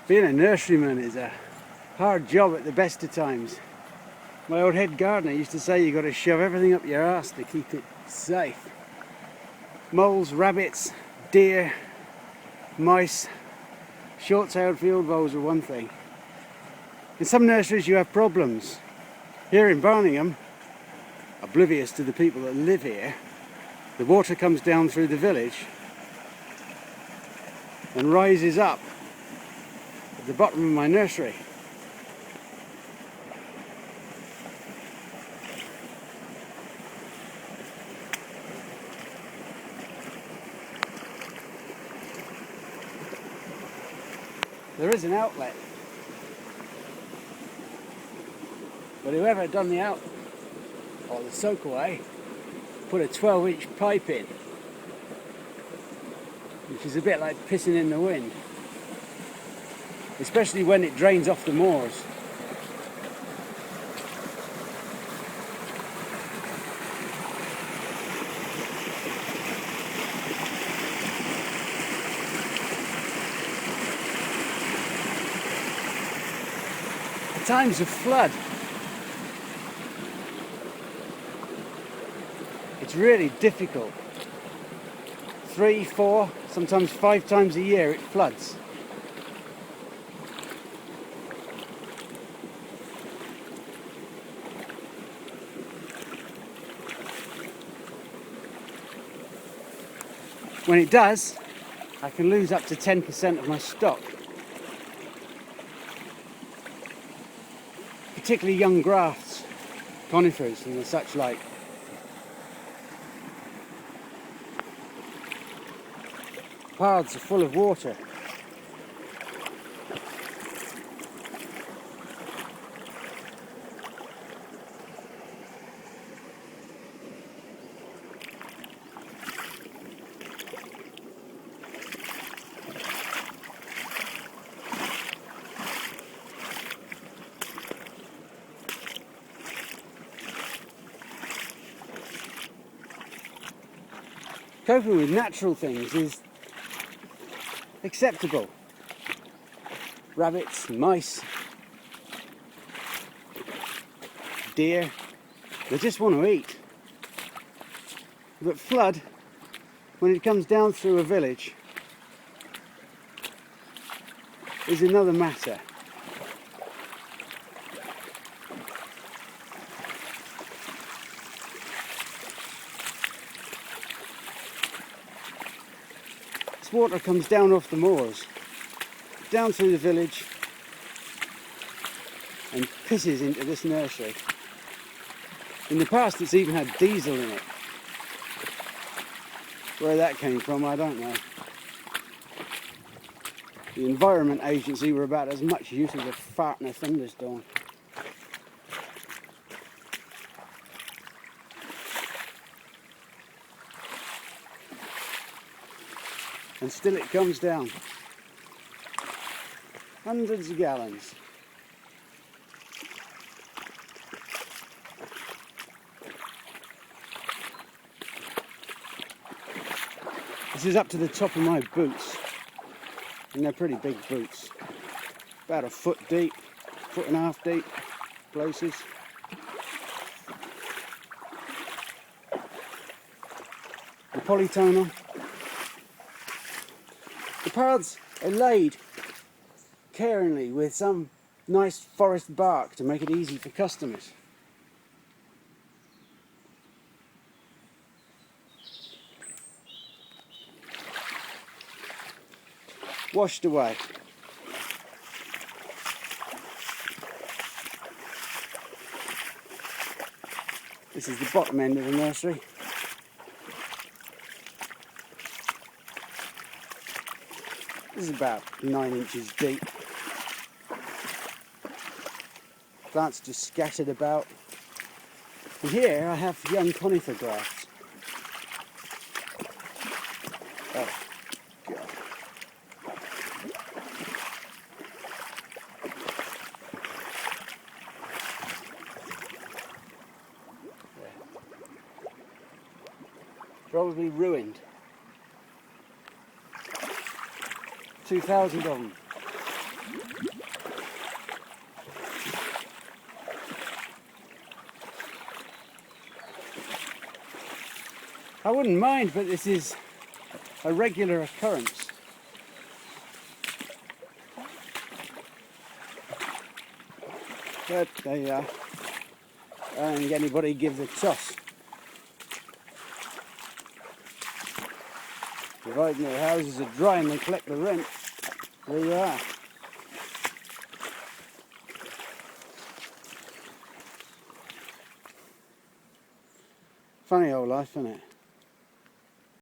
Being a nurseryman is a hard job at the best of times. My old head gardener used to say you got to shove everything up your arse to keep it safe. Moles, rabbits, deer, mice, short-tailed field voles are one thing. In some nurseries you have problems. Here in Barningham, oblivious to the people that live here, the water comes down through the village and rises up at the bottom of my nursery. There is an outlet, but whoever done the or the soakaway put a 12-inch pipe in, which is a bit like pissing in the wind, especially when it drains off the moors. At times of flood, it's really difficult. 3, 4, sometimes 5 times a year it floods. When it does, I can lose up to 10% of my stock. Particularly young grafts, conifers and the such like. Paths are full of water. Coping with natural things is acceptable. Rabbits, mice, deer, they just want to eat. But flood, when it comes down through a village, is another matter. Water comes down off the moors, down through the village, and pisses into this nursery. In the past it's even had diesel in it. Where that came from, I don't know. The Environment Agency were about as much use as a fart in a thunderstorm. And still it comes down. Hundreds of gallons. This is up to the top of my boots. And they're pretty big boots. About a foot deep, 1.5 foot deep places. The polytonal. The paths are laid caringly with some nice forest bark to make it easy for customers. Washed away. This is the bottom end of the nursery. This is about 9 inches deep. Plants just scattered about. And here I have young conifer grafts. Oh, God. Probably ruined. 2,000 of them. I wouldn't mind, but this is a regular occurrence. But there you are. I don't think anybody gives a toss. Providing their houses are dry and they collect the rent. There you are. Funny old life, isn't it?